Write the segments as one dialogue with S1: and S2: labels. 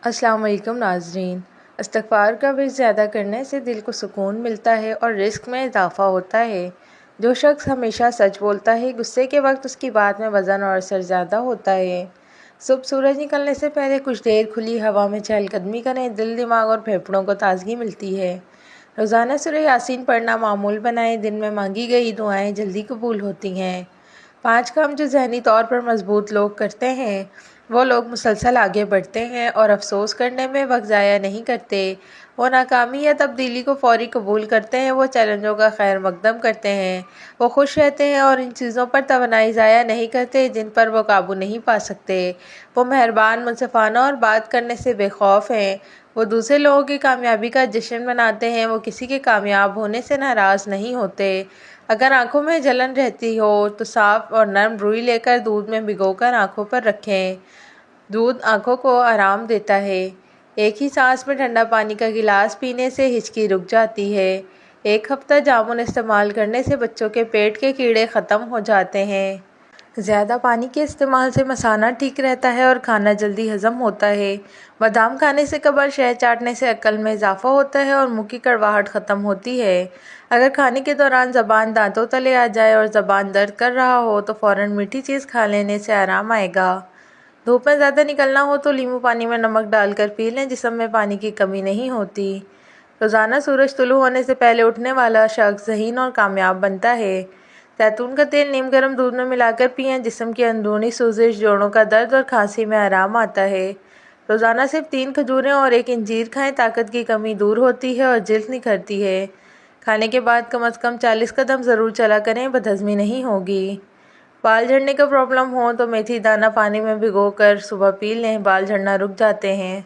S1: السلام علیکم ناظرین۔ استغفار کا ورد زیادہ کرنے سے دل کو سکون ملتا ہے اور رزق میں اضافہ ہوتا ہے۔ جو شخص ہمیشہ سچ بولتا ہے، غصے کے وقت اس کی بات میں وزن اور اثر زیادہ ہوتا ہے۔ صبح سورج نکلنے سے پہلے کچھ دیر کھلی ہوا میں چہل قدمی کریں، دل، دماغ اور پھیپھڑوں کو تازگی ملتی ہے۔ روزانہ سورہ یاسین پڑھنا معمول بنائیں، دن میں مانگی گئی دعائیں جلدی قبول ہوتی ہیں۔ 5 کام جو ذہنی طور پر مضبوط لوگ کرتے ہیں، وہ لوگ مسلسل آگے بڑھتے ہیں اور افسوس کرنے میں وقت ضائع نہیں کرتے۔ وہ ناکامی یا تبدیلی کو فوری قبول کرتے ہیں، وہ چیلنجوں کا خیر مقدم کرتے ہیں، وہ خوش رہتے ہیں اور ان چیزوں پر توانائی ضائع نہیں کرتے جن پر وہ قابو نہیں پا سکتے۔ وہ مہربان، منصفانہ اور بات کرنے سے بے خوف ہیں۔ وہ دوسرے لوگوں کی کامیابی کا جشن مناتے ہیں، وہ کسی کے کامیاب ہونے سے ناراض نہیں ہوتے۔ اگر آنکھوں میں جلن رہتی ہو تو صاف اور نرم روئی لے کر دودھ میں بھگو کر آنکھوں پر رکھیں۔ دودھ آنکھوں کو آرام دیتا ہے۔ ایک ہی سانس میں ٹھنڈا پانی کا گلاس پینے سے ہچکی رک جاتی ہے۔ 1 ہفتہ جامن استعمال کرنے سے بچوں کے پیٹ کے کیڑے ختم ہو جاتے ہیں۔ زیادہ پانی کے استعمال سے مثانہ ٹھیک رہتا ہے اور کھانا جلدی ہضم ہوتا ہے۔ بادام کھانے سے قبل شہد چاٹنے سے عقل میں اضافہ ہوتا ہے اور منہ کی کڑواہٹ ختم ہوتی ہے۔ اگر کھانے کے دوران زبان دانتوں تلے آ جائے اور زبان درد کر رہا ہو تو فوراً میٹھی چیز کھا لینے سے آرام آئے گا۔ دھوپ میں زیادہ نکلنا ہو تو لیموں پانی میں نمک ڈال کر پی لیں، جسم میں پانی کی کمی نہیں ہوتی۔ روزانہ سورج طلوع ہونے سے پہلے اٹھنے والا شخص ذہین اور کامیاب بنتا ہے۔ زیتون کا تیل نیم گرم دودھ میں ملا کر پئیں، جسم کی اندرونی سوزش، جوڑوں کا درد اور کھانسی میں آرام آتا ہے۔ روزانہ صرف 3 کھجوریں اور 1 انجیر کھائیں، طاقت کی کمی دور ہوتی ہے اور جلد نکھرتی ہے۔ کھانے کے بعد کم از کم 40 قدم ضرور چلا کریں، بدہضمی نہیں ہوگی۔ بال جھڑنے کا پرابلم ہو تو میتھی دانہ پانی میں بھگو کر صبح پی لیں، بال جھڑنا رک جاتے ہیں۔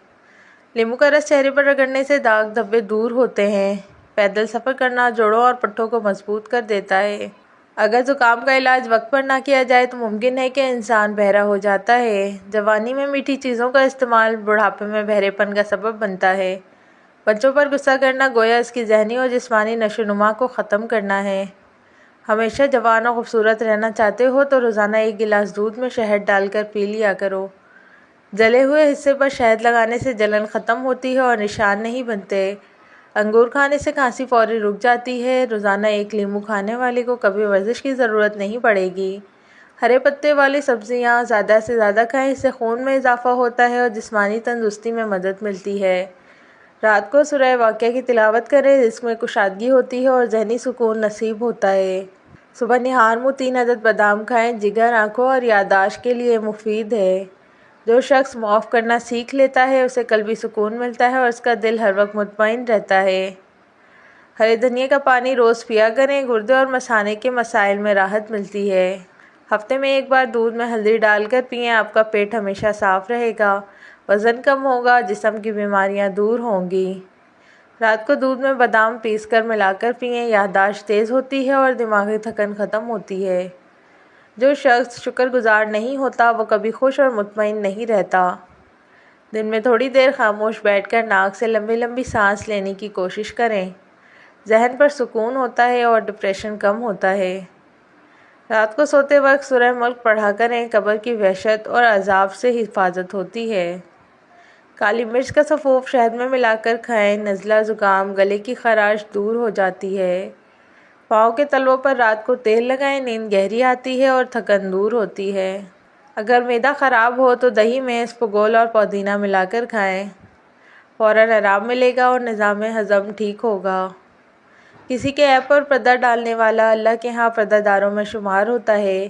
S1: لیموں کا رس چہرے پر رگڑنے سے داغ دھبے دور ہوتے ہیں۔ پیدل سفر کرنا جوڑوں اور پٹھوں کو مضبوط کر دیتا ہے۔ اگر زکام کا علاج وقت پر نہ کیا جائے تو ممکن ہے کہ انسان بہرا ہو جاتا ہے۔ جوانی میں میٹھی چیزوں کا استعمال بڑھاپے میں بہرے پن کا سبب بنتا ہے۔ بچوں پر غصہ کرنا گویا اس کی ذہنی اور جسمانی نشو و نما کو ختم کرنا ہے۔ ہمیشہ جوان اور خوبصورت رہنا چاہتے ہو تو روزانہ 1 گلاس دودھ میں شہد ڈال کر پی لیا کرو۔ جلے ہوئے حصے پر شہد لگانے سے جلن ختم ہوتی ہے اور نشان نہیں بنتے۔ انگور کھانے سے کھانسی فوری رک جاتی ہے۔ روزانہ 1 لیموں کھانے والے کو کبھی ورزش کی ضرورت نہیں پڑے گی۔ ہرے پتے والی سبزیاں زیادہ سے زیادہ کھائیں، اس سے خون میں اضافہ ہوتا ہے اور جسمانی تندرستی میں مدد ملتی ہے۔ رات کو سورہ واقعہ کی تلاوت کریں، جس میں کشادگی ہوتی ہے اور ذہنی سکون نصیب ہوتا ہے۔ صبح نہار منہ 3 عدد بادام کھائیں، جگر، آنکھوں اور یادداشت کے لیے مفید ہے۔ جو شخص معاف کرنا سیکھ لیتا ہے اسے قلبی سکون ملتا ہے اور اس کا دل ہر وقت مطمئن رہتا ہے۔ ہرے دھنیا کا پانی روز پیا کریں، گردے اور مثانے کے مسائل میں راحت ملتی ہے۔ ہفتے میں 1 بار دودھ میں ہلدی ڈال کر پئیں، آپ کا پیٹ ہمیشہ صاف رہے گا، وزن کم ہوگا، جسم کی بیماریاں دور ہوں گی۔ رات کو دودھ میں بادام پیس کر ملا کر پئیں، یادداشت تیز ہوتی ہے اور دماغی تھکن ختم ہوتی ہے۔ جو شخص شکر گزار نہیں ہوتا وہ کبھی خوش اور مطمئن نہیں رہتا۔ دن میں تھوڑی دیر خاموش بیٹھ کر ناک سے لمبی لمبی سانس لینے کی کوشش کریں، ذہن پر سکون ہوتا ہے اور ڈپریشن کم ہوتا ہے۔ رات کو سوتے وقت سورہ ملک پڑھا کریں، قبر کی وحشت اور عذاب سے حفاظت ہوتی ہے۔ کالی مرچ کا سفوف شہد میں ملا کر کھائیں، نزلہ، زکام، گلے کی خراش دور ہو جاتی ہے۔ پاؤں کے تلووں پر رات کو تیل لگائیں، نیند گہری آتی ہے اور تھکن دور ہوتی ہے۔ اگر معدہ خراب ہو تو دہی میں اسپغول اور پودینہ ملا کر کھائیں، فوراً آرام ملے گا اور نظام ہضم ٹھیک ہوگا۔ کسی کے عیب پر پردہ ڈالنے والا اللہ کے ہاں پردہ داروں میں شمار ہوتا ہے۔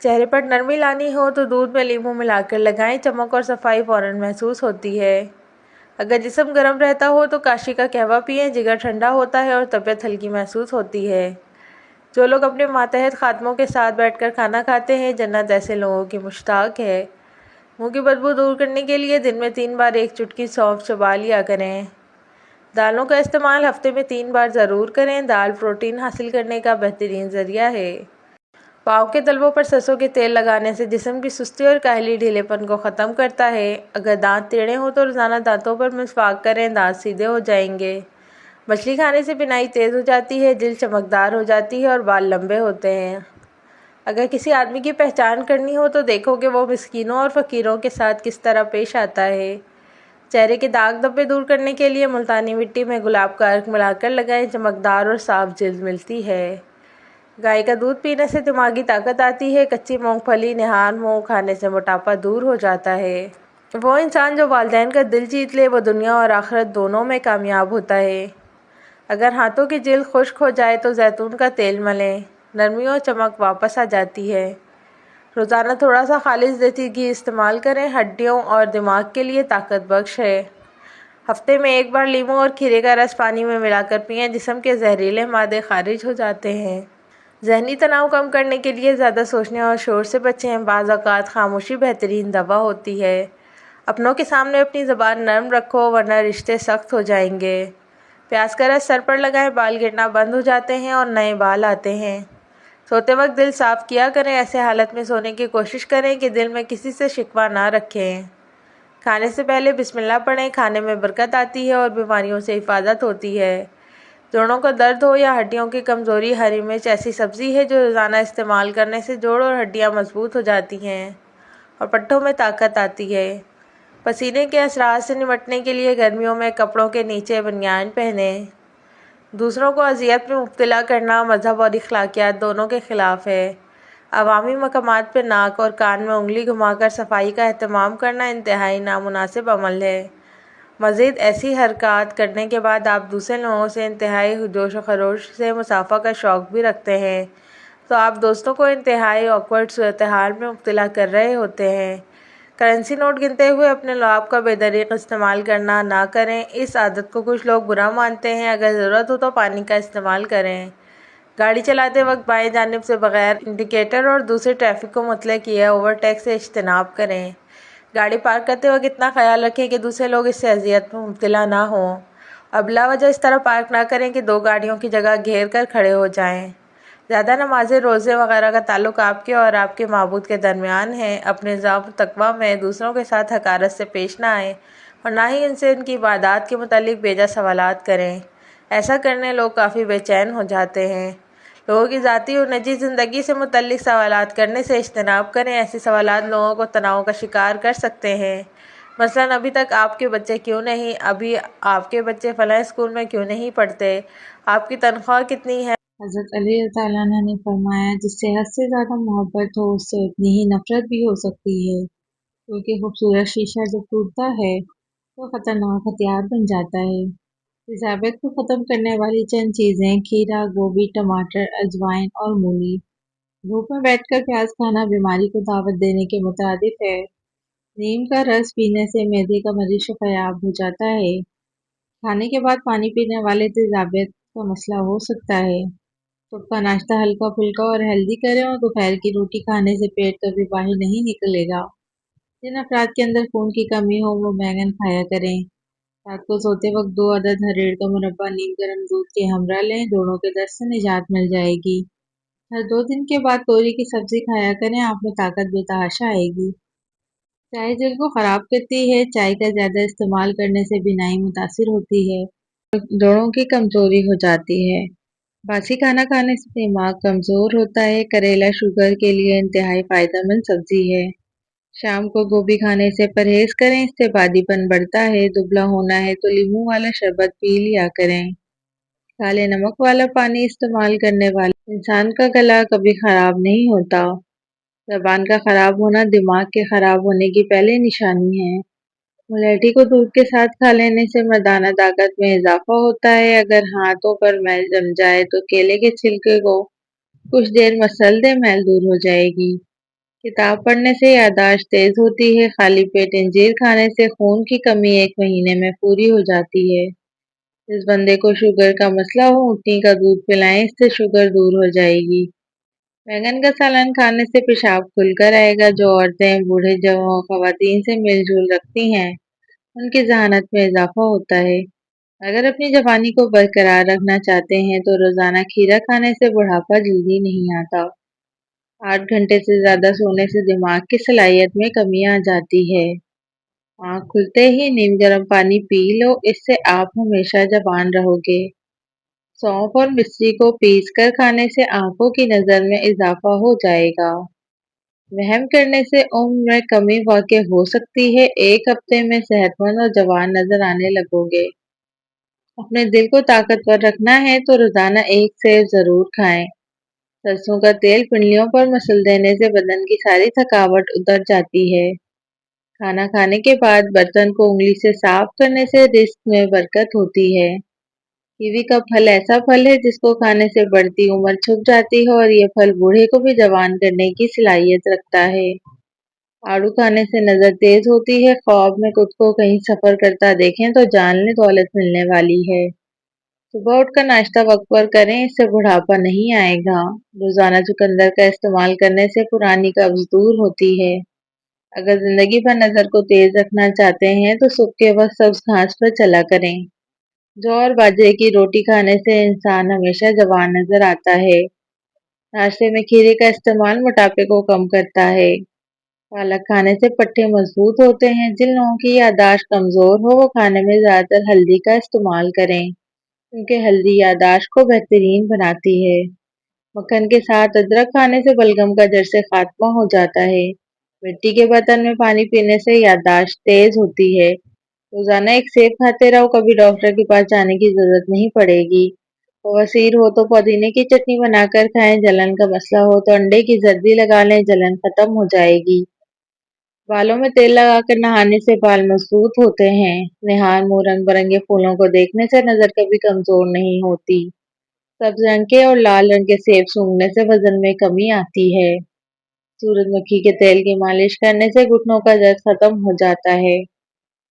S1: چہرے پر نرمی لانی ہو تو دودھ میں لیموں ملا کر لگائیں، چمک اور صفائی فوراً محسوس ہوتی ہے۔ اگر جسم گرم رہتا ہو تو کاشی کا قہوہ پئیں، جگر ٹھنڈا ہوتا ہے اور طبیعت ہلکی محسوس ہوتی ہے۔ جو لوگ اپنے ماتحت خادموں کے ساتھ بیٹھ کر کھانا کھاتے ہیں، جنت ایسے لوگوں کی مشتاق ہے۔ منہ کی بدبو دور کرنے کے لیے دن میں 3 بار 1 چٹکی سونف چبا لیا کریں۔ دالوں کا استعمال ہفتے میں 3 بار ضرور کریں، دال پروٹین حاصل کرنے کا بہترین ذریعہ ہے۔ پاؤں کے تلووں پر سرسوں کے تیل لگانے سے جسم کی سستی اور کاہلی ڈھیلے پن کو ختم کرتا ہے۔ اگر دانت ٹیڑھے ہوں تو روزانہ دانتوں پر مسواک کریں، دانت سیدھے ہو جائیں گے۔ مچھلی کھانے سے بینائی تیز ہو جاتی ہے، جلد چمکدار ہو جاتی ہے اور بال لمبے ہوتے ہیں۔ اگر کسی آدمی کی پہچان کرنی ہو تو دیکھو کہ وہ مسکینوں اور فقیروں کے ساتھ کس طرح پیش آتا ہے۔ چہرے کے داغ دھبے دور کرنے کے لیے ملتانی مٹی میں گلاب کا عرق ملا کر لگائیں، چمکدار اور صاف جلد ملتی ہے۔ گائے کا دودھ پینے سے دماغی طاقت آتی ہے، کچی مونگ پھلی نہار منہ کھانے سے موٹاپا دور ہو جاتا ہے۔ وہ انسان جو والدین کا دل جیت لے وہ دنیا اور آخرت دونوں میں کامیاب ہوتا ہے۔ اگر ہاتھوں کی جلد خشک ہو جائے تو زیتون کا تیل ملیں، نرمی اور چمک واپس آ جاتی ہے۔ روزانہ تھوڑا سا خالص دیسی گھی استعمال کریں، ہڈیوں اور دماغ کے لیے طاقت بخش ہے۔ ہفتے میں ایک بار لیموں اور کھیرے کا رس پانی میں ملا کر پئیں، جسم کے زہریلے مادے خارج ہو جاتے ہیں۔ ذہنی تناؤ کم کرنے کے لیے زیادہ سوچنے اور شور سے بچیں، بعض اوقات خاموشی بہترین دوا ہوتی ہے۔ اپنوں کے سامنے اپنی زبان نرم رکھو ورنہ رشتے سخت ہو جائیں گے۔ پیاز کا رس سر پر لگائیں، بال گرنا بند ہو جاتے ہیں اور نئے بال آتے ہیں۔ سوتے وقت دل صاف کیا کریں، ایسے حالت میں سونے کی کوشش کریں کہ دل میں کسی سے شکوہ نہ رکھیں۔ کھانے سے پہلے بسم اللہ پڑھیں، کھانے میں برکت آتی ہے اور بیماریوں سے حفاظت ہوتی ہے۔ جوڑوں کا درد ہو یا ہڈیوں کی کمزوری، ہری مرچ ایسی سبزی ہے جو روزانہ استعمال کرنے سے جوڑ اور ہڈیاں مضبوط ہو جاتی ہیں اور پٹھوں میں طاقت آتی ہے۔ پسینے کے اثرات سے نمٹنے کے لیے گرمیوں میں کپڑوں کے نیچے بنیان پہنیں۔ دوسروں کو اذیت میں مبتلا کرنا مذہب اور اخلاقیات دونوں کے خلاف ہے۔ عوامی مقامات پر ناک اور کان میں انگلی گھما کر صفائی کا اہتمام کرنا انتہائی نامناسب عمل ہے۔ مزید ایسی حرکات کرنے کے بعد آپ دوسرے لوگوں سے انتہائی جوش و خروش سے مصافحہ کا شوق بھی رکھتے ہیں تو آپ دوستوں کو انتہائی آکورڈ صورتحال میں مبتلا کر رہے ہوتے ہیں۔ کرنسی نوٹ گنتے ہوئے اپنے لعاب کا بے دریغ استعمال کرنا نہ کریں، اس عادت کو کچھ لوگ برا مانتے ہیں۔ اگر ضرورت ہو تو پانی کا استعمال کریں۔ گاڑی چلاتے وقت بائیں جانب سے بغیر انڈیکیٹر اور دوسرے ٹریفک کو مطلع کیے اوورٹیک سے اجتناب کریں۔ گاڑی پارک کرتے وقت اتنا خیال رکھیں کہ دوسرے لوگ اس سے اذیت میں مبتلا نہ ہوں اور بلا وجہ اس طرح پارک نہ کریں کہ دو گاڑیوں کی جگہ گھیر کر کھڑے ہو جائیں۔ زیادہ نمازیں، روزے وغیرہ کا تعلق آپ کے اور آپ کے معبود کے درمیان ہے۔ اپنے ذوق و تقویٰ میں دوسروں کے ساتھ حقارت سے پیش نہ آئیں اور نہ ہی ان سے ان کی عبادات کے متعلق بیجا سوالات کریں۔ ایسا کرنے لوگ کافی بے چین ہو جاتے ہیں۔ لوگوں کی ذاتی اور نجی زندگی سے متعلق سوالات کرنے سے اجتناب کریں، ایسے سوالات لوگوں کو تناؤ کا شکار کر سکتے ہیں۔ مثلاً ابھی تک آپ کے بچے کیوں نہیں، ابھی آپ کے بچے فلاں اسکول میں کیوں نہیں پڑھتے، آپ کی تنخواہ کتنی ہے۔
S2: حضرت علی رضی اللہ عنہ نے فرمایا، جس سے حد سے زیادہ محبت ہو اس سے اتنی ہی نفرت بھی ہو سکتی ہے، کیونکہ خوبصورت شیشہ جب ٹوٹتا ہے تو خطرناک ہتھیار بن جاتا ہے۔ تیزابیت کو ختم کرنے والی چند چیزیں: کھیرا، گوبھی، ٹماٹر، اجوائن اور مولی۔ دھوپ میں بیٹھ کر پیاز کھانا بیماری کو دعوت دینے کے مترادف ہے۔ نیم کا رس پینے سے معدے کا مرض شفا یاب ہو جاتا ہے۔ کھانے کے بعد پانی پینے والے تیزابیت کا مسئلہ ہو سکتا ہے۔ صبح کا ناشتہ ہلکا پھلکا اور ہیلدی کریں اور دوپہر کی روٹی کھانے سے پیٹ کبھی باہر نہیں نکلے گا۔ جن افراد کے اندر خون کی کمی ہو وہ بیگن کھایا کریں۔ رات کو سوتے وقت 2 عدد ہریڑ کا مربع نیم گرم دودھ کے ہمراہ لیں، جوڑوں کے درد سے نجات مل جائے گی۔ ہر 2 دن کے بعد توری کی سبزی کھایا کریں، آپ میں طاقت بے تحاشا آئے گی۔ چائے دل کو خراب کرتی ہے۔ چائے کا زیادہ استعمال کرنے سے بینائی متاثر ہوتی ہے، جوڑوں کی کمزوری ہو جاتی ہے۔ باسی کھانا کھانے سے دماغ کمزور ہوتا ہے۔ کریلا شوگر کے لیے انتہائی فائدہ مند سبزی ہے۔ شام کو گوبھی کھانے سے پرہیز کریں، اس سے بادی پن بڑھتا ہے۔ دبلا ہونا ہے تو لیموں والا شربت پی لیا کریں۔ کالے نمک والا پانی استعمال کرنے والے انسان کا گلا کبھی خراب نہیں ہوتا۔ زبان کا خراب ہونا دماغ کے خراب ہونے کی پہلی نشانی ہے۔ ملیٹھی کو دودھ کے ساتھ کھا لینے سے مردانہ طاقت میں اضافہ ہوتا ہے۔ اگر ہاتھوں پر میل جم جائے تو کیلے کے چھلکے کو کچھ دیر مسل دیں، میل دور ہو جائے گی۔ کتاب پڑھنے سے یادداشت تیز ہوتی ہے۔ خالی پیٹ انجیر کھانے سے خون کی کمی 1 مہینے میں پوری ہو جاتی ہے۔ جس بندے کو شوگر کا مسئلہ ہو اونٹنی کا دودھ پلائیں، اس سے شوگر دور ہو جائے گی۔ بیگن کا سالن کھانے سے پیشاب کھل کر آئے گا۔ جو عورتیں بوڑھے جوان خواتین سے میل جول رکھتی ہیں ان کی ذہانت میں اضافہ ہوتا ہے۔ اگر اپنی جوانی کو برقرار رکھنا چاہتے ہیں تو روزانہ کھیرا کھانے سے بڑھاپا جلدی نہیں آتا۔ 8 گھنٹے سے زیادہ سونے سے دماغ کی صلاحیت میں کمی آ جاتی ہے۔ آنکھ کھلتے ہی نیم گرم پانی پی لو، اس سے آپ ہمیشہ جوان رہو گے۔ سونف اور مصری کو پیس کر کھانے سے آنکھوں کی نظر میں اضافہ ہو جائے گا۔
S1: वहम करने से उम्र में कमी वाक़ई हो सकती है। 1 हफ्ते में सेहतमंद और जवान नज़र आने लगोगे। अपने दिल को ताकतवर रखना है तो रोज़ाना 1 सेब ज़रूर खाएँ। सरसों का तेल पिंडलियों पर मसल देने से बदन की सारी थकावट उतर जाती है। खाना खाने के बाद बर्तन को उंगली से साफ करने से रिज़्क में बरकत होती है। कीवी का फल ऐसा फल है जिसको खाने से बढ़ती उम्र छुप जाती है और ये फल बूढ़े को भी जवान करने की सलाहियत रखता है। आड़ू खाने से नज़र तेज होती है। ख्वाब में खुद को कहीं सफ़र करता देखें तो जान लें दौलत मिलने वाली है। सुबह उठकर नाश्ता वक्त पर करें, इससे बुढ़ापा नहीं आएगा। रोजाना चुकंदर का इस्तेमाल करने से पुरानी कब्ज दूर होती है। अगर जिंदगी भर नजर को तेज रखना चाहते हैं तो सुबह के वक्त सब्ज घास पर चला करें। जौ और बाजरे की रोटी खाने से इंसान हमेशा जवान नजर आता है। नाश्ते में खीरे का इस्तेमाल मोटापे को कम करता है। पालक खाने से पट्टे मजबूत होते हैं। जिन लोगों की याददाश्त कमजोर हो वो खाने में ज्यादातर हल्दी का इस्तेमाल करें, क्योंकि हल्दी याददाश्त को बेहतरीन बनाती है। मक्खन के साथ अदरक खाने से बलगम का जड़ से खात्मा हो जाता है। मिट्टी के बर्तन में पानी पीने से याददाश्त तेज होती है। रोजाना 1 सेब खाते रहो, कभी डॉक्टर के पास जाने की जरूरत नहीं पड़ेगी। बवासीर हो तो पुदीने की चटनी बनाकर खाएं। जलन का मसला हो तो अंडे की जर्दी लगा लें, जलन खत्म हो जाएगी। बालों में तेल लगाकर नहाने से बाल मजबूत होते हैं। निहार मुंह रंग बिरंगे फूलों को देखने से नजर कभी कमजोर नहीं होती। सब्ज रंग के और लाल रंग के सेब सूंघने से वजन में कमी आती है। सूरजमुखी के तेल की मालिश करने से घुटनों का दर्द खत्म हो जाता है।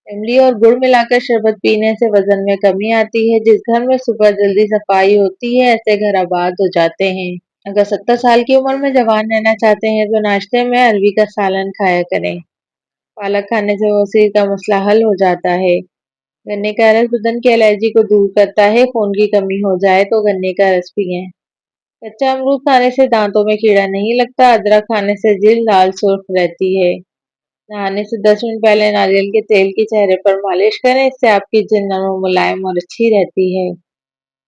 S1: इमली और गुड़ मिलाकर शरबत पीने से वजन में कमी आती है। जिस घर में सुबह जल्दी सफाई होती है ऐसे घर आबाद हो जाते हैं। अगर 70 साल की उम्र में जवान रहना चाहते हैं तो नाश्ते में अरबी का सालन खाया करें। पालक खाने से बवासीर का मसला हल हो जाता है। गन्ने का रस बदन की एलर्जी को दूर करता है। खून की कमी हो जाए तो गन्ने का रस पिएं। कच्चा अमरूद खाने से दांतों में कीड़ा नहीं लगता। अदरक खाने से जिल्द लाल सुर्ख रहती है। नहाने से 10 मिनट पहले नारियल के तेल की चेहरे पर मालिश करें, इससे आपकी जिल्द नरम और मुलायम और अच्छी रहती है।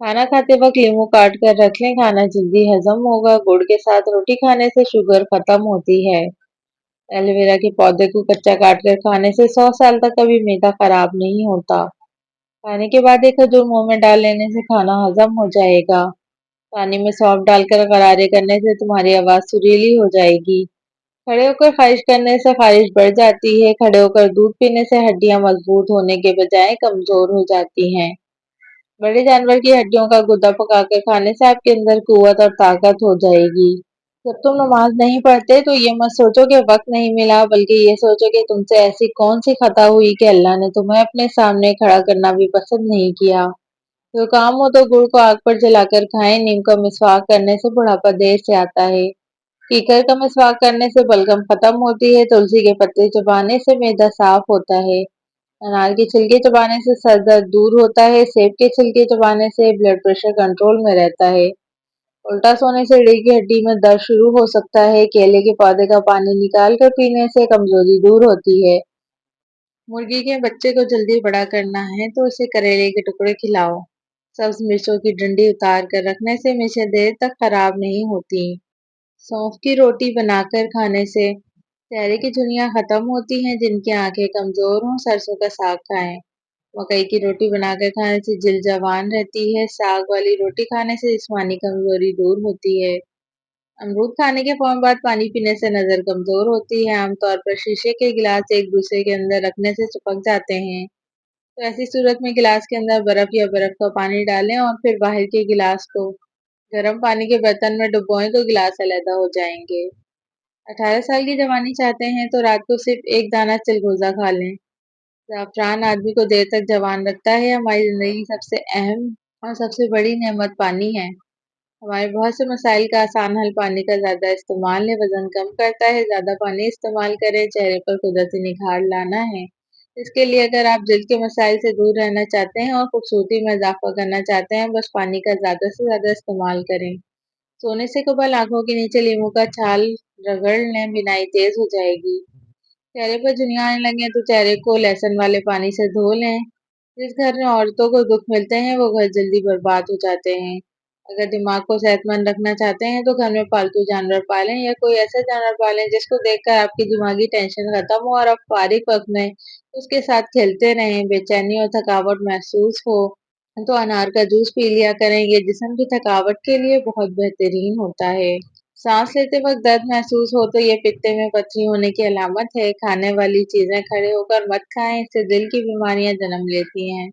S1: खाना खाते वक्त नींबू काट कर रख लें, खाना जल्दी हजम होगा। गुड़ के साथ रोटी खाने से शुगर खत्म होती है। एलोवेरा के पौधे को कच्चा काट कर खाने से 100 साल तक कभी मैदा खराब नहीं होता। खाने के बाद 1 खजूर मुंह में डाल लेने से खाना हजम हो जाएगा। पानी में सौंफ डालकर गरारे करने से तुम्हारी आवाज सुरीली हो जाएगी। खड़े होकर खारिश करने से खारिश बढ़ जाती है। खड़े होकर दूध पीने से हड्डियां मजबूत होने के बजाय कमजोर हो जाती हैं। बड़े जानवर की हड्डियों का गुदा पकाकर खाने से आपके अंदर कुव्वत और ताकत हो जाएगी। जब तुम नमाज नहीं पढ़ते तो ये मत सोचो कि वक्त नहीं मिला, बल्कि ये सोचो कि तुमसे ऐसी कौन सी खता हुई कि अल्लाह ने तुम्हें अपने सामने खड़ा करना भी पसंद नहीं किया। जुकाम हो तो गुड़ को आग पर जलाकर खाएं। नीम का मिसवाक करने से बुढ़ापा देर से आता है। कीकर का मिसवाक करने से बलगम खत्म होती है। तुलसी के पत्ते चबाने से मैदा साफ होता है। अनार के छिलके चबाने से सर दर्द दूर होता है। सेब के छिलके चबाने से ब्लड प्रेशर कंट्रोल में रहता है। उल्टा सोने से रीढ़ की हड्डी में दर्द शुरू हो सकता है। केले के पौधे का पानी निकाल कर पीने से कमजोरी दूर होती है। मुर्गी के बच्चे को जल्दी बड़ा करना है तो उसे करेले के टुकड़े खिलाओ। सब्ज मिर्चों की डंडी उतार कर रखने से मिर्चें देर तक खराब नहीं होती। सौंफ की रोटी बनाकर खाने से चेहरे की झुर्रियां खत्म होती हैं। जिनकी आंखें कमजोर हों सरसों का साग खाएं। मकई की रोटी बनाकर खाने से जिल्द जवान रहती है। साग वाली रोटी खाने से जिस्मानी कमजोरी दूर होती है। अमरूद खाने के फौरन बाद पानी पीने से नजर कमजोर होती है। आमतौर पर शीशे के गिलास एक दूसरे के अंदर रखने से चिपक जाते हैं, तो ऐसी सूरत में गिलास के अंदर बर्फ या बर्फ का पानी डालें और फिर बाहर के गिलास को गर्म पानी के बर्तन में डुबोएं तो गिलास अलग हो जाएंगे। 18 साल की जवानी चाहते हैं तो रात को सिर्फ 1 दाना चिलगोजा खा लें। ज़ाफ़रान आदमी को देर तक जवान रखता है। हमारी ज़िंदगी की सबसे अहम और सबसे बड़ी नेमत पानी है। हमारे बहुत से मसाइल का आसान हल पानी का ज़्यादा इस्तेमाल है। वज़न कम करता है। ज़्यादा पानी इस्तेमाल करें। चेहरे पर कुदरती निखार लाना है। इसके लिए अगर आप जल्द के मसाइल से दूर रहना चाहते हैं और खूबसूरती में इजाफा करना चाहते हैं, बस पानी का ज़्यादा से ज़्यादा इस्तेमाल करें। सोने से कबल आंखों के नीचे लींबू का छाल रगड़ लें, बिनाई तेज हो जाएगी। चेहरे पर झुर्रियां आने लगें तो चेहरे को लहसुन वाले पानी से धो लें। जिस घर में औरतों को दुख मिलते हैं वो घर जल्दी बर्बाद हो जाते हैं।
S2: अगर दिमाग को सेहतमंद रखना चाहते हैं तो घर में पालतू जानवर पालें या कोई ऐसा जानवर पालें जिसको देखकर आपकी दिमागी टेंशन खत्म हो और आप फारिग वक्त में उसके साथ खेलते रहें। बेचैनी और थकावट महसूस हो तो अनार का जूस पी लिया करें, ये जिस्म की थकावट के लिए बहुत बेहतरीन होता है। सांस लेते वक्त दर्द महसूस हो तो ये पित्ते में पथरी होने की अलामत है। खाने वाली चीजें खड़े होकर मत खाएं, इससे दिल की बीमारियां जन्म लेती हैं।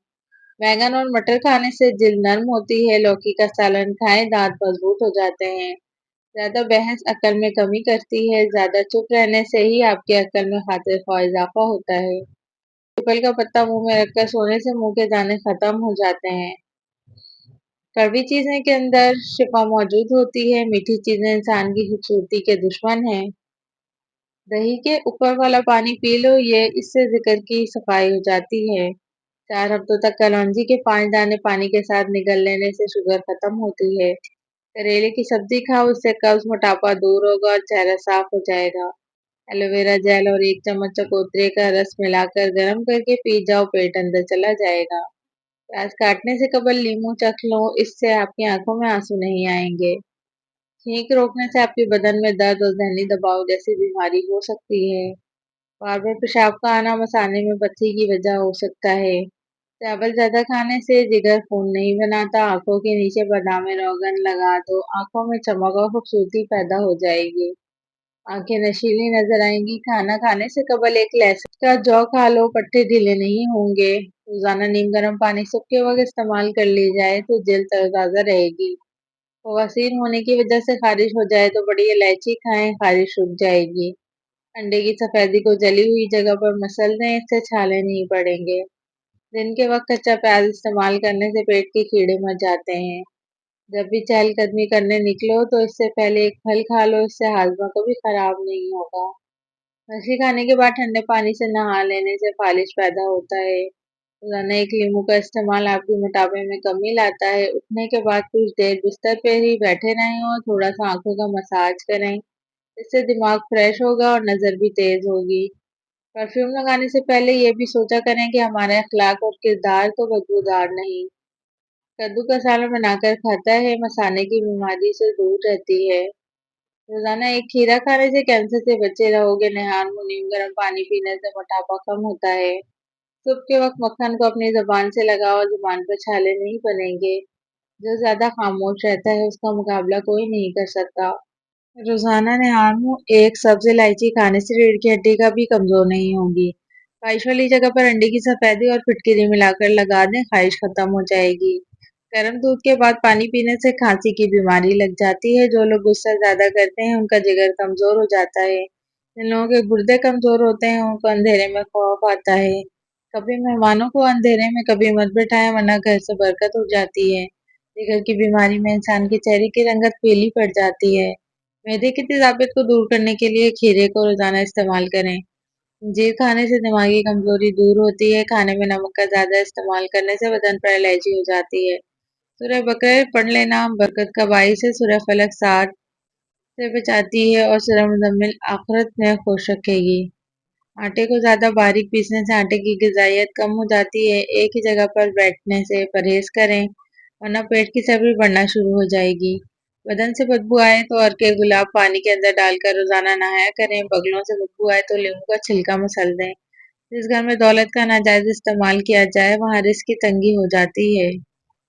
S2: बैंगन और मटर खाने से जिल्द नर्म होती है। लौकी का सालन खाएं, दांत मजबूत हो जाते हैं। ज्यादा बहस अक्ल में कमी करती है। ज्यादा चुप रहने से ही आपके अक्ल में खातिर ख्वाह इजाफा होता है। पीपल का पत्ता मुंह में रखकर सोने से मुंह के दाने खत्म हो जाते हैं। कड़वी चीजें के अंदर शिफा मौजूद होती है। मीठी चीजें इंसान की खूबसूरती के दुश्मन हैं। दही के ऊपर वाला पानी पी लो, ये इससे जिगर की सफाई हो जाती है। 4 हफ्तों तक कलौंजी के 5 दाने पानी के साथ निगल लेने से शुगर खत्म होती है। करेले की सब्जी खाओ, इससे कब्ज मोटापा दूर होगा और चेहरा साफ हो जाएगा। एलोवेरा जेल और 1 चम्मच चकोतरे का रस मिलाकर गर्म करके पी जाओ, पेट अंदर चला जाएगा। प्याज काटने से कबल लीमू चख लो, इससे आपकी आंखों में आंसू नहीं आएंगे। छींक रोकने से आपके बदन में दर्द और जहनी दबाव जैसी बीमारी हो सकती है। बार बार पेशाब का आना मसाने में पथरी की वजह हो सकता है। चावल ज्यादा खाने से जिगर खून नहीं बनाता। आंखों के नीचे बादामी रोगन लगा दो, आंखों में चमक और खूबसूरती पैदा हो जाएगी। आंखें नशीली नजर आएंगी। खाना खाने से कबल एक लहसुन का जौ खा लो, पट्टे ढीले नहीं होंगे। रोजाना नीम गर्म पानी सोखते वक्त इस्तेमाल कर ली जाए तो जल्द तरोताजा रहेगी। बवासीर होने की वजह से खारिश हो जाए तो बड़ी इलायची खाएं, खारिश रुक जाएगी। अंडे की सफेदी को जली हुई जगह पर मसल दें, इससे छाले नहीं पड़ेंगे। दिन के वक्त कच्चा प्याज इस्तेमाल करने से पेट के कीड़े मर जाते हैं। जब भी चहलकदमी करने निकलो तो इससे पहले एक फल खा लो, इससे हाजमा कभी खराब नहीं होगा। मछली खाने के बाद ठंडे पानी से नहा लेने से फालिश पैदा होता है। रोजाना एक लीमू का इस्तेमाल आपके मोटापे में कमी लाता है। उठने के बाद कुछ देर बिस्तर पर ही बैठे रहें और थोड़ा सा आंखों का मसाज करें, इससे दिमाग फ्रेश होगा और नजर भी तेज होगी। परफ्यूम लगाने से पहले ये भी सोचा करें कि हमारे अखलाक और किरदार तो बदबूदार नहीं। कद्दू का सालन बनाकर खाता है, मसाने की बीमारी से दूर रहती है। रोजाना एक खीरा खाने से कैंसर से बचे रहोगे। नहान मुंह नीम गर्म पानी पीने से मोटापा कम होता है। सुबह के वक्त मक्खन को अपनी जबान से लगाओ, जुबान पर छाले नहीं बनेंगे। जो ज्यादा खामोश रहता है उसका मुकाबला कोई नहीं कर सकता। रोजाना निहार मुंह एक सब्ज इलायची खाने से रीढ़ की हड्डी का भी कमजोर नहीं होगी। ख्वाहिश वाली जगह पर अंडे की सफेदी और फिटकिरी मिलाकर लगा दें, ख्वाहिश खत्म हो जाएगी। गर्म दूध के बाद पानी पीने से खांसी की बीमारी लग जाती है। जो लोग गुस्सा ज्यादा करते हैं उनका जिगर कमजोर हो जाता है। जिन लोगों के गुर्दे कमजोर होते हैं उनको अंधेरे में खौफ आता है। कभी मेहमानों को अंधेरे में कभी मत बिठाएं, वरना घर से बरकत उड़ जाती है। जिगर की बीमारी में इंसान के चेहरे की रंगत पीली पड़ जाती है। मैदे की तेजाबियत को दूर करने के लिए खीरे को रोजाना इस्तेमाल करें। जीर खाने से दिमागी कमजोरी दूर होती है। खाने में नमक का ज्यादा इस्तेमाल करने से बदन पर एलर्जी हो जाती है। सूरह बकरे पढ़ लेना बरकत का बाइस है। सूरह फलक साथ से बचाती है और सूरह मुजम्मिल आखिरत में खुश रखेगी। आटे को ज्यादा बारीक पीसने से आटे की ग़िज़ाइयत कम हो जाती है। एक ही जगह पर बैठने से परहेज करें, वरना पेट की चर्बी बढ़ना शुरू हो जाएगी। बदन से बदबू आए तो अर्के गुलाब पानी के अंदर डालकर रोजाना नहाया करें। बगलों से बदबू आए तो नींबू का छिलका मसल दें। जिस घर में दौलत का नाजायज इस्तेमाल किया जाए वहाँ रिस्क की तंगी हो जाती है।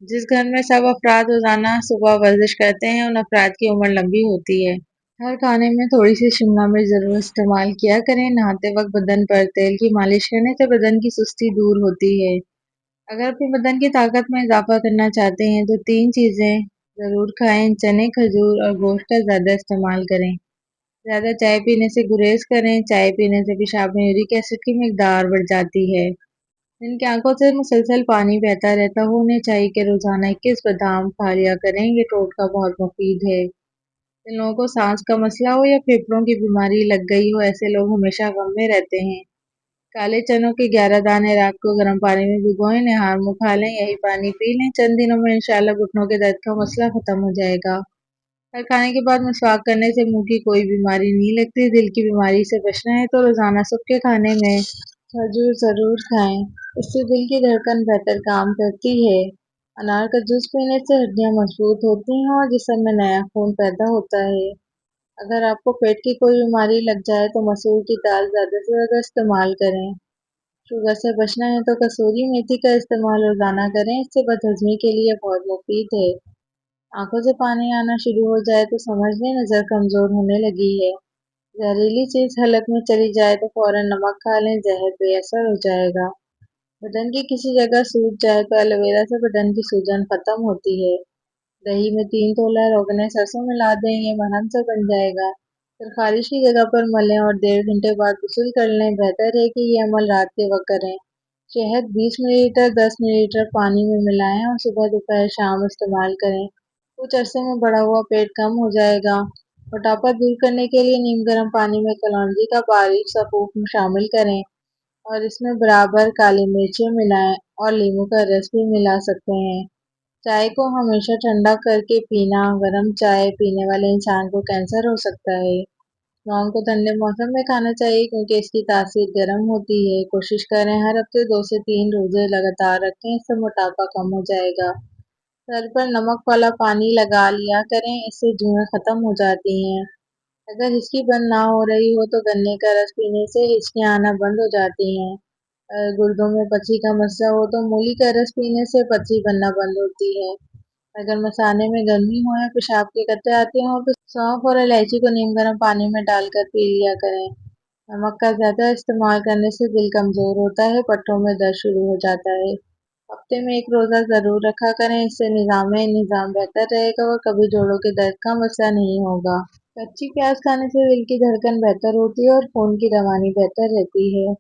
S2: जिस घर में सब अफराद रोजाना सुबह वर्जिश करते हैं उन अफराद की उम्र लंबी होती है। हर खाने में थोड़ी सी शिमला मिर्च जरूर इस्तेमाल किया करें। नहाते वक्त बदन पर तेल की मालिश करने से बदन की सुस्ती दूर होती है। अगर अपने बदन की ताकत में इजाफा करना चाहते हैं तो 3 चीजें जरूर खाएं, चने, खजूर और गोश्त का ज्यादा इस्तेमाल करें। ज्यादा चाय पीने से गुरेज करें। चाय पीने से पेशाब में यूरिक एसिड की मिकदार बढ़ जाती है। जिनकी आंखों से मुसलसल पानी बहता रहता हो उन्हें चाहिए कि रोजाना 21 बादाम खा लिया करें, ये टोटका बहुत मुफीद है। जिन लोगों को सांस का मसला हो या फेफड़ों की बीमारी लग गई हो, ऐसे लोग हमेशा गम में रहते हैं। काले चनों के 11 दाने रात को गर्म पानी में भिगोएं, निहार मुंह खा लें, यही पानी पी लें। चंद दिनों में इंशाल्लाह घुटनों के दर्द का मसला खत्म हो जाएगा। हर खाने के बाद मिसवाक करने से मुंह की कोई बीमारी नहीं लगती। दिल की बीमारी से बचना है तो रोजाना सुबह के खाने में खजूर जरूर खाएं, इससे दिल की धड़कन बेहतर काम करती है। अनार का जूस पीने से हड्डियां मजबूत होती हैं और जिस्म में नया खून पैदा होता है। अगर आपको पेट की कोई बीमारी लग जाए तो मसूर की दाल ज़्यादा से ज़्यादा इस्तेमाल करें। शुगर से बचना है तो कसूरी मेथी का इस्तेमाल रोज़ाना करें, इससे बदहजमी के लिए बहुत मुफीद है। आंखों से पानी आना शुरू हो जाए तो समझ लें नज़र कमज़ोर होने लगी है। जहरीली चीज़ हलक में चली जाए तो फौरन नमक खा लें, जहर बेअसर हो जाएगा। बदन की किसी जगह सूज जाए तो एलोवेरा से बदन की सूजन खत्म होती है। दही में 3 तोला रोगने सरसों मिला दें, ये मरहम से बन जाएगा। फिर खारिश की जगह पर मलें और 1.5 घंटे बाद गुस्ल कर लें। बेहतर है कि ये अमल रात के वक्त करें। शहद 20 मिलीलीटर 10 मिलीलीटर पानी में मिलाएं और सुबह दोपहर शाम इस्तेमाल करें। कुछ अरसे में बढ़ा हुआ पेट कम हो जाएगा। मोटापा दूर करने के लिए नीम गर्म पानी में कलौंजी का बारीक सा फूंक शामिल करें और इसमें बराबर काली मिर्चें मिलाएं और नींबू का रस भी मिला सकते हैं। चाय को हमेशा ठंडा करके पीना, गर्म चाय पीने वाले इंसान को कैंसर हो सकता है। लौंग को ठंडे मौसम में खाना चाहिए क्योंकि इसकी तासीर गर्म होती है। कोशिश करें हर हफ्ते 2 से 3 रोजे लगातार रखें, इससे मोटापा कम हो जाएगा। सर पर नमक वाला पानी लगा लिया करें, इससे जुएं खत्म हो जाती हैं। अगर हिचकी बंद ना हो रही हो तो गन्ने का रस पीने से हिचकियां आना बंद हो जाती हैं। गुर्दों में पथरी का मसला हो तो मूली का रस पीने से पथरी बनना बंद होती है। अगर मसाने में गर्मी हो या पेशाब के कतरे आते हों तो सौंफ और इलायची को नीम गर्म पानी में डालकर पी लिया करें। नमक का ज़्यादा इस्तेमाल करने से दिल कमज़ोर होता है, पट्टों में दर्द शुरू हो जाता है। हफ्ते में एक रोज़ा ज़रूर रखा करें, इससे निज़ाम बेहतर रहेगा और कभी जोड़ों के दर्द का मसला नहीं होगा। कच्ची प्याज खाने से दिल की धड़कन बेहतर होती है और खून की रवानी बेहतर रहती है।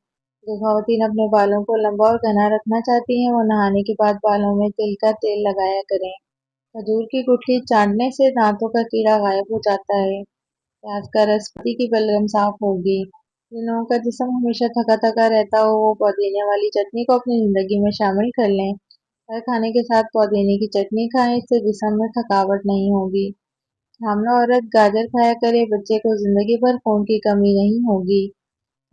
S2: जो खवातीन अपने बालों को लंबा और घना रखना चाहती हैं वो नहाने के बाद बालों में तिल का तेल लगाया करें। खजूर की गुठली चाटने से दांतों का कीड़ा गायब हो जाता है। प्याज का रस पति की बलगम साफ होगी। जिन लोगों का जिस्म हमेशा थका थका रहता हो वो पुदीने वाली चटनी को अपनी ज़िंदगी में शामिल कर लें। हर खाने के साथ पुदीने की चटनी खाएं, इससे जिस्म में थकावट नहीं होगी। हामला औरत गाजर खाया करे, बच्चे को जिंदगी भर खून की कमी नहीं होगी।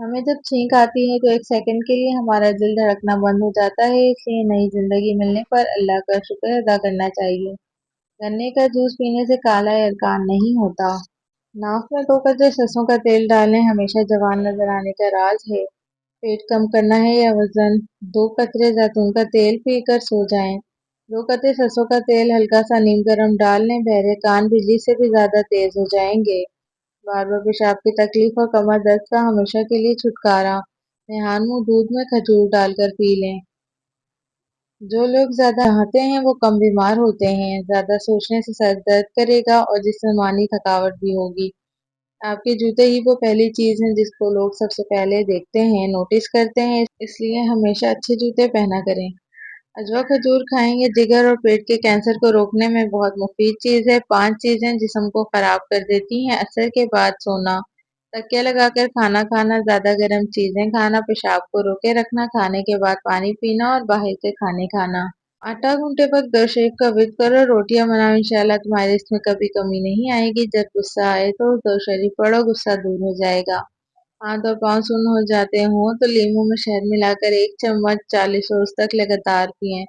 S2: हमें जब छींक आती है तो एक सेकंड के लिए हमारा दिल धड़कना बंद हो जाता है, इसलिए नई जिंदगी मिलने पर अल्लाह का शुक्र अदा करना चाहिए। गन्ने का जूस पीने से काला यरकान नहीं होता। नाक में 2 कतरे सरसों का तेल डालें, हमेशा जवान नजर आने का राज है। पेट कम करना है या वजन? 2 कतरे जैतून का तेल पीकर सो जाएं। 2 कतरे सरसों का तेल हल्का सा नीम गर्म डाल लें, बहरे कान बिजली से भी ज्यादा तेज हो जाएंगे। बार बार पेशाब की तकलीफ और कमर दर्द का हमेशा के लिए छुटकारा। नेहान मुंह दूध में खजूर डालकर पी लें। जो लोग ज्यादा नहाते हैं वो कम बीमार होते हैं। ज्यादा सोचने से सर दर्द करेगा और जिस्मानी थकावट भी होगी। आपके जूते ही वो पहली चीज है जिसको लोग सबसे पहले देखते हैं, नोटिस करते हैं, इसलिए हमेशा अच्छे जूते पहना करें। अजवा खजूर खाएंगे जिगर और पेट के कैंसर को रोकने में बहुत मुफीद चीज़ है। 5 चीज़ें जिस्म को खराब कर देती हैं। असर के बाद सोना, तकिया लगाकर खाना खाना, ज़्यादा गर्म चीज़ें खाना, पेशाब को रोके रखना, खाने के बाद पानी पीना और बाहर के खाने खाना। आटा गूंथे वक्त 2 शेफ का विद करो, रोटियां बनाओ, इंशाल्लाह तुम्हारे इसमें कभी कमी नहीं आएगी। जब गुस्सा आए तो 2 शरीफ पढ़ो, गुस्सा दूर हो जाएगा। हाथ और पाँव सुन्न हो जाते हों तो लीमू में शहद मिलाकर 1 चम्मच 40 रोज तक लगातार पिएं।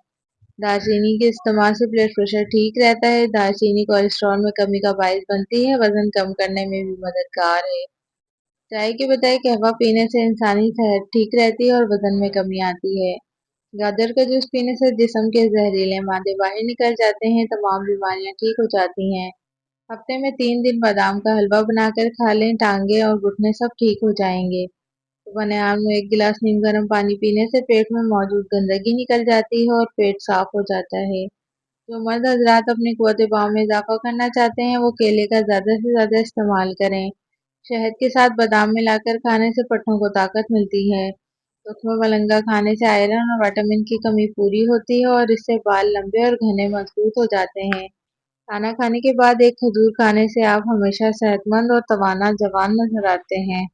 S2: दालचीनी के इस्तेमाल से ब्लड प्रेशर ठीक रहता है। दालचीनी कोलेस्ट्रॉल में कमी का बायस बनती है, वजन कम करने में भी मददगार है। चाय के बजाय कहवा पीने से इंसानी सेहत ठीक रहती है और वजन में कमी आती है। गाजर का जूस पीने से जिस्म के जहरीले मादे बाहर निकल जाते हैं, तमाम बीमारियां ठीक हो जाती हैं। हफ्ते में 3 दिन बादाम का हलवा बनाकर खा लें, टांगे और घुटने सब ठीक हो जाएंगे। सुबह नहान में 1 गिलास नीम गर्म पानी पीने से पेट में मौजूद गंदगी निकल जाती है और पेट साफ हो जाता है। जो मर्द हजरात अपनी कुव्वत पाँव में इजाफा करना चाहते हैं वो केले का ज़्यादा से ज़्यादा इस्तेमाल करें। शहद के साथ बादाम मिलाकर खाने से पट्टों को ताकत मिलती है। सूक्ष्म मलंगा खाने से आयरन और विटामिन की कमी पूरी होती है और इससे बाल लंबे और घने मजबूत हो जाते हैं। खाना खाने के बाद एक खजूर खाने से आप हमेशा सेहतमंद और तवाना जवान नजर आते हैं।